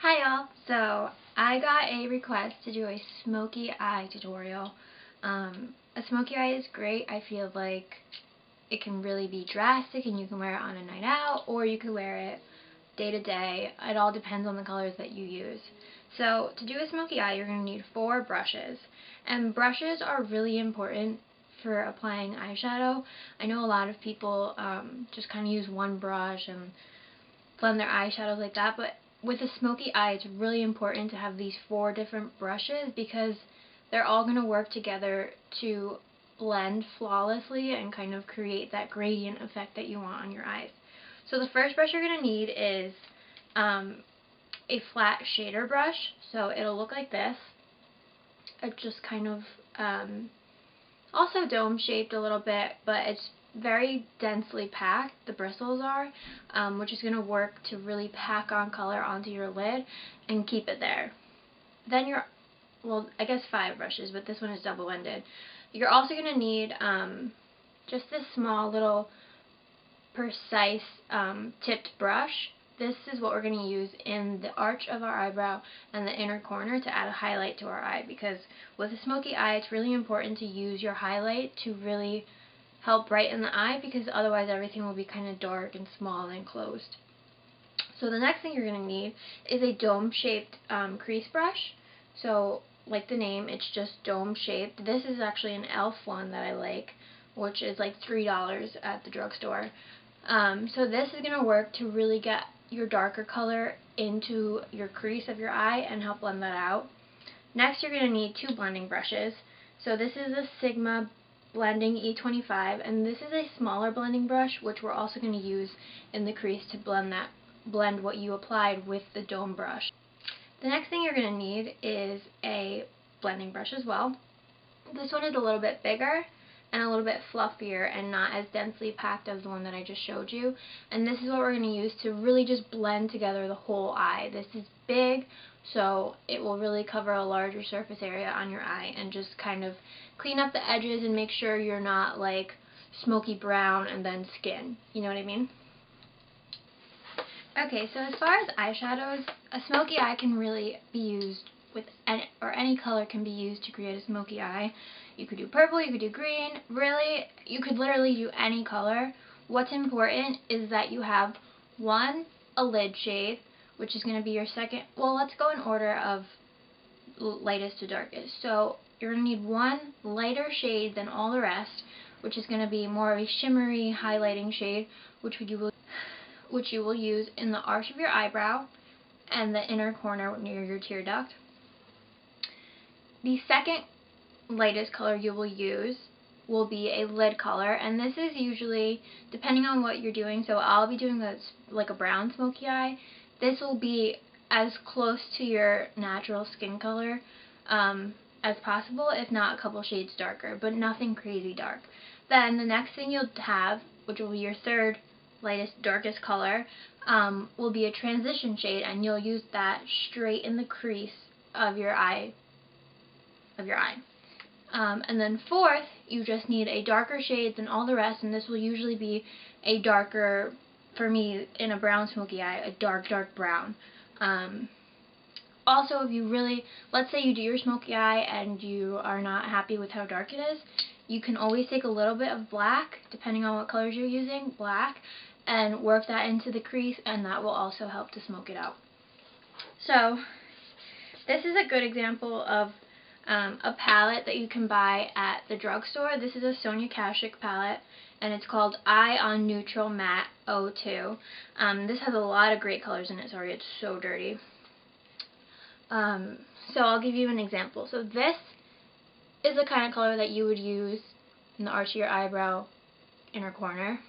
Hi y'all! So I got a request to do a smoky eye tutorial. A smoky eye is great. I feel like it can really be drastic and you can wear it on a night out or you can wear it day to day. It all depends on the colors that you use. So to do a smoky eye you're going to need 4 brushes. And brushes are really important for applying eyeshadow. I know a lot of people just kind of use one brush and blend their eyeshadows like that, but with a smoky eye it's really important to have these 4 different brushes because they're all going to work together to blend flawlessly and kind of create that gradient effect that you want on your eyes. So the first brush you're going to need is a flat shader brush, so it'll look like this. It's just kind of also dome shaped a little bit, but it's very densely packed, the bristles are, which is going to work to really pack on color onto your lid and keep it there. Then well, I guess 5 brushes, but this one is double-ended. You're also going to need just this small little precise tipped brush. This is what we're going to use in the arch of our eyebrow and the inner corner to add a highlight to our eye, because with a smoky eye it's really important to use your highlight to really help brighten the eye, because otherwise everything will be kind of dark and small and closed. So the next thing you're going to need is a dome-shaped crease brush. So like the name, it's just dome-shaped. This is actually an e.l.f. one that I like, which is like $3 at the drugstore. So this is going to work to really get your darker color into your crease of your eye and help blend that out. Next you're going to need 2 blending brushes. So this is a Sigma Blending E25, and this is a smaller blending brush which we're also going to use in the crease to blend what you applied with the dome brush. The next thing you're going to need is a blending brush as well. This one is a little bit bigger and a little bit fluffier and not as densely packed as the one that I just showed you. And this is what we're going to use to really just blend together the whole eye. This is big, so it will really cover a larger surface area on your eye and just kind of clean up the edges and make sure you're not like smoky brown and then skin. You know what I mean? Okay, so as far as eyeshadows, a smoky eye can really be used with any color can be used to create a smoky eye. You could do purple, you could do green, really, you could literally do any color. What's important is that you have a lid shade, which is going to be your second, well, let's go in order of lightest to darkest. So you're going to need 1 lighter shade than all the rest, which is going to be more of a shimmery highlighting shade, which you will use in the arch of your eyebrow and the inner corner near your tear duct. The second lightest color you will use will be a lid color, and this is usually depending on what you're doing. So I'll be doing like a brown smoky eye. This will be as close to your natural skin color as possible, if not a couple shades darker, but nothing crazy dark. Then the next thing you'll have, which will be your third lightest darkest color, will be a transition shade, and you'll use that straight in the crease of your eye. And then fourth, you just need a darker shade than all the rest, and this will usually be a darker, for me in a brown smoky eye, a dark brown. Also, if you really, let's say you do your smoky eye and you are not happy with how dark it is, you can always take a little bit of black, depending on what colors you're using, black, and work that into the crease, and that will also help to smoke it out. So this is a good example of a palette that you can buy at the drugstore. This is a Sonia Kashuk palette, and it's called Eye on Neutral Matte 02. This has a lot of great colors in it. Sorry, it's so dirty. So I'll give you an example. So this is the kind of color that you would use in the arch of your eyebrow, inner corner.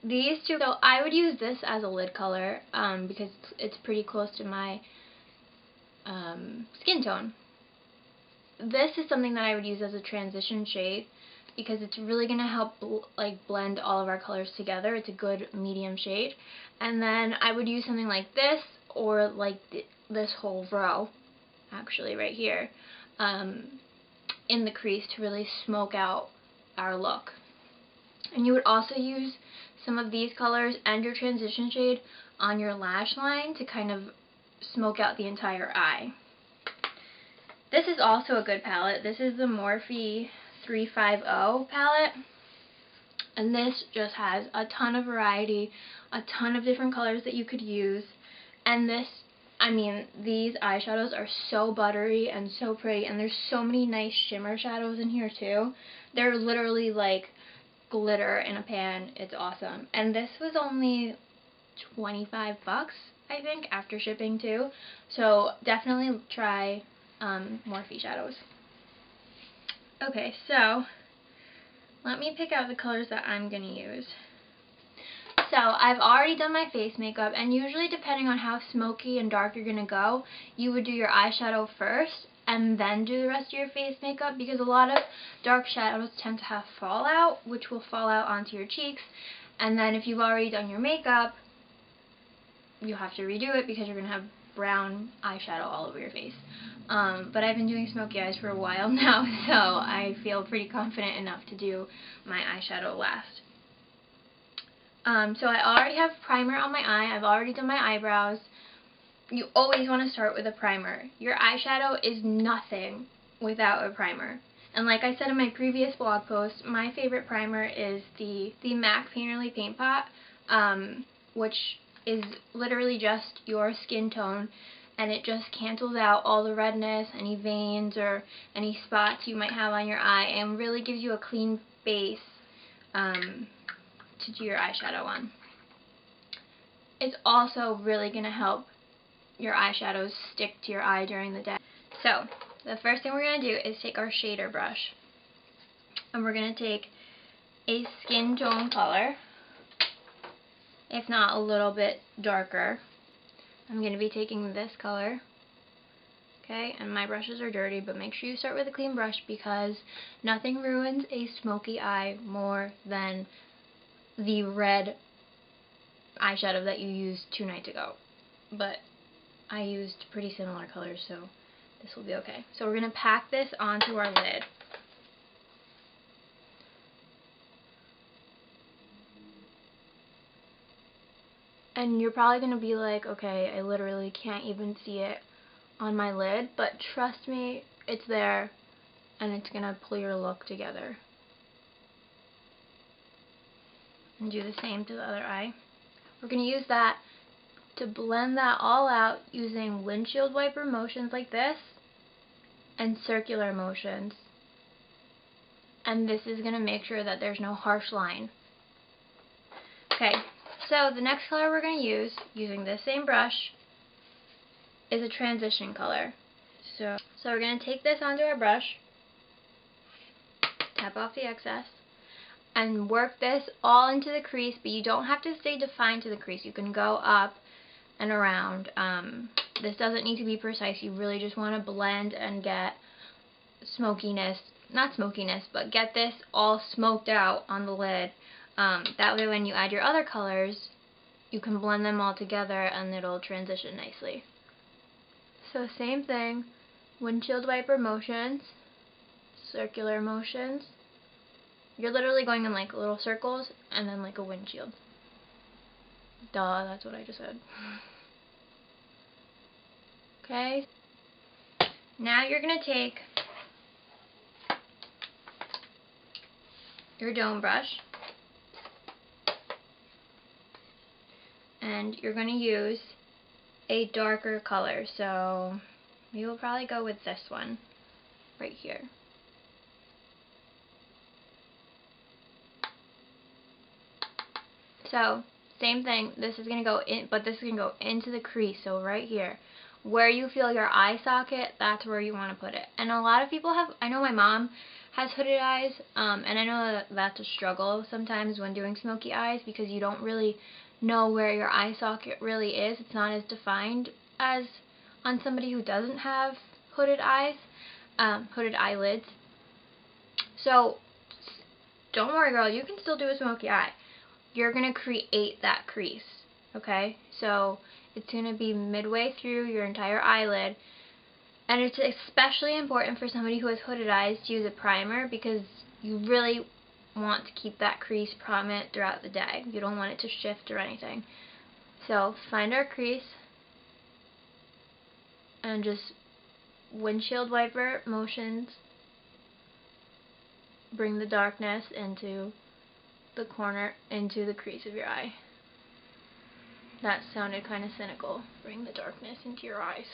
These two, so I would use this as a lid color because it's pretty close to my skin tone. This is something that I would use as a transition shade because it's really going to help blend all of our colors together. It's a good medium shade. And then I would use something like this, or like this whole row, actually right here, in the crease to really smoke out our look. And you would also use some of these colors and your transition shade on your lash line to kind of smoke out the entire eye. This is also a good palette. This is the Morphe 350 palette. And this just has a ton of variety, a ton of different colors that you could use. And this, I mean, these eyeshadows are so buttery and so pretty. And there's so many nice shimmer shadows in here too. They're literally like glitter in a pan. It's awesome. And this was only 25 bucks, I think, after shipping too. So definitely try Morphe shadows. Okay, so let me pick out the colors that I'm going to use. So I've already done my face makeup, and usually depending on how smoky and dark you're going to go, you would do your eyeshadow first and then do the rest of your face makeup, because a lot of dark shadows tend to have fallout, which will fall out onto your cheeks, and then if you've already done your makeup, you have to redo it because you're going to have brown eyeshadow all over your face. But I've been doing smoky eyes for a while now, so I feel pretty confident enough to do my eyeshadow last. So I already have primer on my eye. I've already done my eyebrows. You always want to start with a primer. Your eyeshadow is nothing without a primer. And like I said in my previous blog post, my favorite primer is the MAC Painterly Paint Pot, which is literally just your skin tone, and it just cancels out all the redness, any veins, or any spots you might have on your eye, and really gives you a clean base to do your eyeshadow on. It's also really going to help your eyeshadows stick to your eye during the day. So, the first thing we're going to do is take our shader brush, and we're going to take a skin tone color, if not a little bit darker. I'm going to be taking this color, okay, and my brushes are dirty, but make sure you start with a clean brush, because nothing ruins a smoky eye more than the red eyeshadow that you used 2 nights ago. But I used pretty similar colors, so this will be okay. So we're going to pack this onto our lid. And you're probably going to be like, okay, I literally can't even see it on my lid, but trust me, it's there, and it's going to pull your look together. And do the same to the other eye. We're going to use that to blend that all out using windshield wiper motions like this and circular motions. And this is going to make sure that there's no harsh line. Okay, so the next color we're going to use, using this same brush, is a transition color. So we're going to take this onto our brush, tap off the excess, and work this all into the crease, but you don't have to stay defined to the crease. You can go up and around. This doesn't need to be precise. You really just want to blend and get smokiness, not smokiness, but get this all smoked out on the lid. That way when you add your other colors, you can blend them all together and it'll transition nicely. So same thing, windshield wiper motions, circular motions. You're literally going in like little circles and then like a windshield. Duh, that's what I just said. Okay. Now you're going to take your dome brush and you're going to use a darker color. So we will probably go with this one right here. So, same thing, this is going to go in, but this is going to go into the crease, so right here. Where you feel your eye socket, that's where you want to put it. And a lot of people have, I know my mom has hooded eyes, and I know that that's a struggle sometimes when doing smoky eyes, because you don't really know where your eye socket really is. It's not as defined as on somebody who doesn't have hooded eyes, hooded eyelids. So, don't worry girl, you can still do a smoky eye. You're going to create that crease, okay? So it's going to be midway through your entire eyelid, and it's especially important for somebody who has hooded eyes to use a primer, because you really want to keep that crease prominent throughout the day. You don't want it to shift or anything. So find our crease, and just windshield wiper motions bring the darkness into the corner, into the crease of your eye. That sounded kind of cynical. Bring the darkness into your eyes.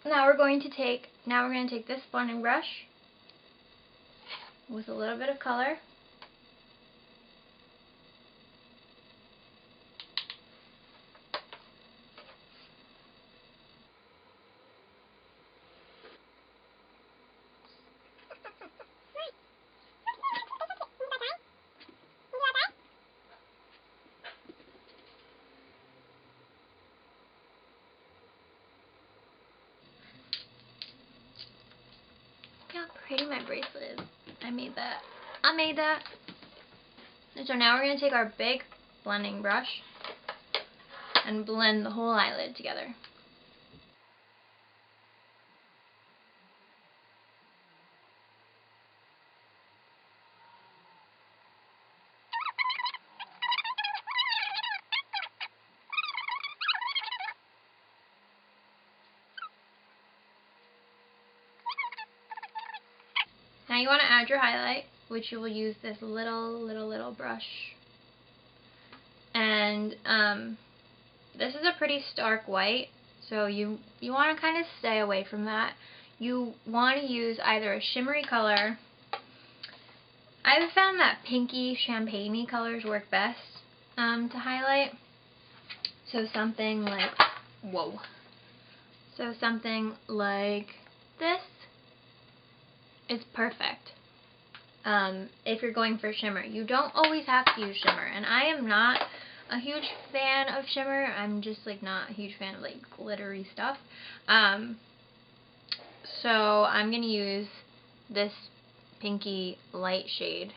Now we're going to take this blending brush with a little bit of color. Look how pretty my bracelet is. I made that. And so now we're going to take our big blending brush and blend the whole eyelid together. Now you want to add your highlight, which you will use this little brush. And this is a pretty stark white, so you want to kind of stay away from that. You want to use either a shimmery color. I've found that pinky champagne-y colors work best to highlight. So something like, So something like this is perfect. If you're going for shimmer. You don't always have to use shimmer, and I am not a huge fan of shimmer. I'm just like not a huge fan of like glittery stuff. So I'm gonna use this pinky light shade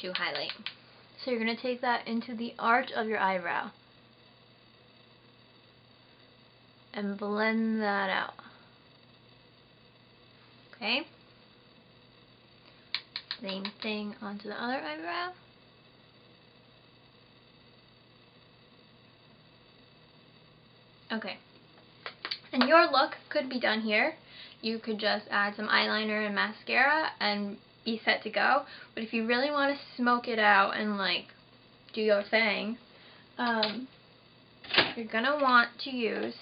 to highlight. So you're gonna take that into the arch of your eyebrow and blend that out. Okay? Same thing onto the other eyebrow. Okay. And your look could be done here. You could just add some eyeliner and mascara and be set to go. But if you really want to smoke it out and like do your thing, you're gonna want to use.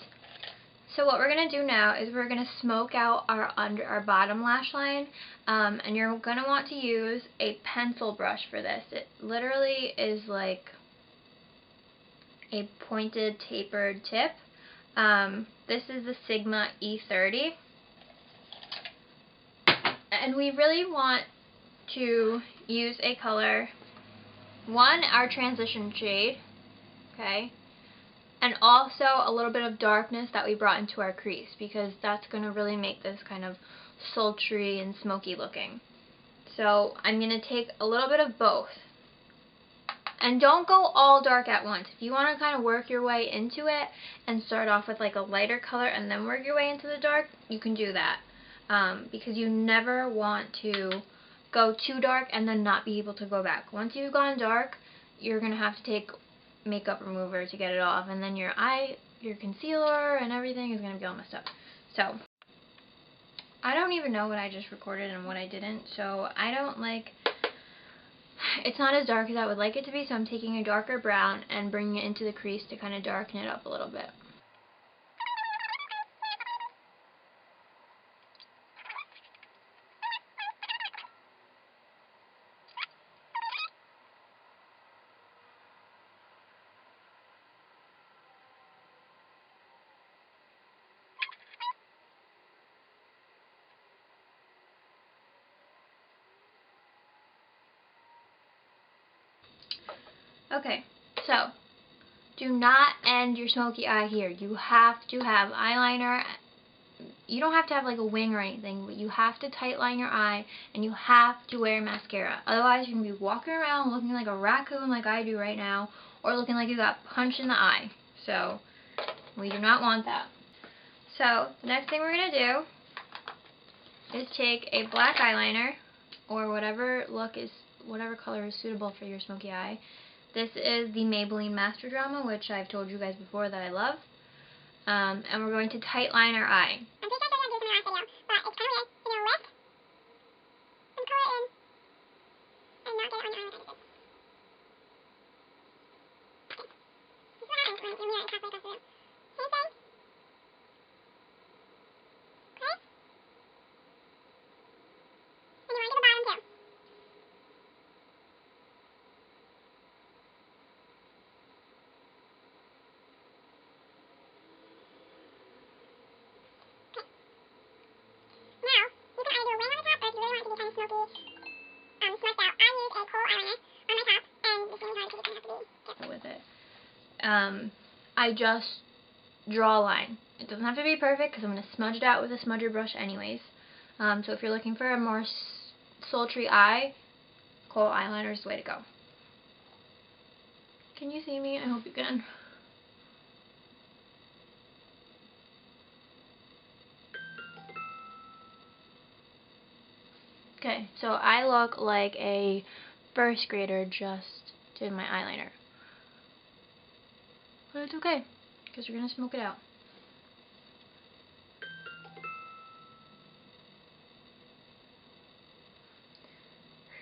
So what we're gonna do now is we're gonna smoke out our bottom lash line, and you're gonna want to use a pencil brush for this. It literally is like a pointed, tapered tip. This is the Sigma E30, and we really want to use a color. One, our transition shade, okay, and also a little bit of darkness that we brought into our crease, because that's going to really make this kind of sultry and smoky looking. So I'm going to take a little bit of both. And don't go all dark at once. If you want to kind of work your way into it and start off with like a lighter color and then work your way into the dark, you can do that. Because you never want to go too dark and then not be able to go back. Once you've gone dark, you're going to have to take makeup remover to get it off, and then your concealer and everything is going to be all messed up. So I don't even know what I just recorded and what I didn't, so it's not as dark as I would like it to be, so I'm taking a darker brown and bringing it into the crease to kind of darken it up a little bit. Okay, so do not end your smoky eye here. You have to have eyeliner. You don't have to have like a wing or anything, but you have to tight line your eye, and you have to wear mascara. Otherwise, you're going to be walking around looking like a raccoon like I do right now, or looking like you got punched in the eye. So we do not want that. So, the next thing we're going to do is take a black eyeliner, or whatever color is suitable for your smoky eye. This is the Maybelline Master Drama, which I've told you guys before that I love. And we're going to tight line our eye. I'm pretty sure I said I'm going to do some in our last video, but it's kind of weird. You're going to lift some color in and not get it on your eye like I just did. This is what happens when your mirror is halfway across the room. Same thing. Okay? And you want to do the bottom too. Now, you can either do a wing on the top, or if you really want it to be kind of smoky, smudged out, I use a kohl eyeliner on my top, and this is really hard because it's going to have to be careful with it. I just draw a line. It doesn't have to be perfect because I'm going to smudge it out with a smudger brush anyways. So if you're looking for a more sultry eye, kohl eyeliner is the way to go. Can you see me? I hope you can. Okay, so I look like a first grader just did my eyeliner. But it's okay, because we're going to smoke it out.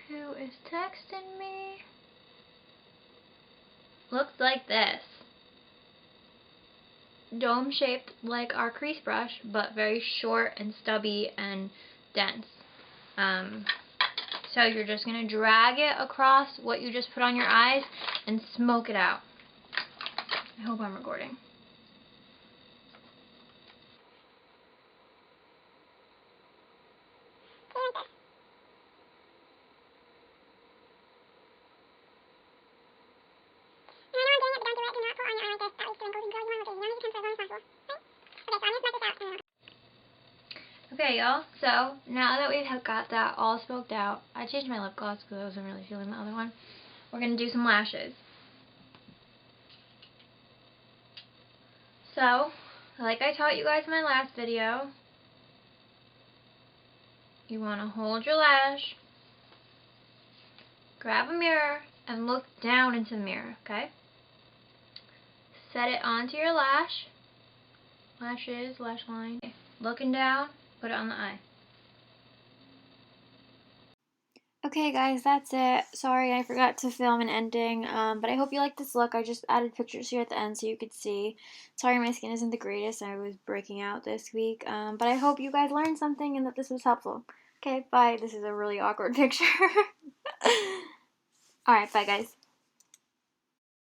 Who is texting me? Looks like this. Dome shaped like our crease brush, but very short and stubby and dense. So you're just going to drag it across what you just put on your eyes and smoke it out. I hope I'm recording. Okay, y'all, so now that we've got that all smoked out, I changed my lip gloss because I wasn't really feeling the other one. We're going to do some lashes. So, like I taught you guys in my last video, you want to hold your lash, grab a mirror, and look down into the mirror, okay? Set it onto your lash, lashes, lash line. Okay. Looking down, put it on the eye. Okay guys, that's it. Sorry I forgot to film an ending, but I hope you like this look. I just added pictures here at the end so you could see. Sorry my skin isn't the greatest. I was breaking out this week, but I hope you guys learned something and that this was helpful. Okay, bye. This is a really awkward picture. Alright, bye guys.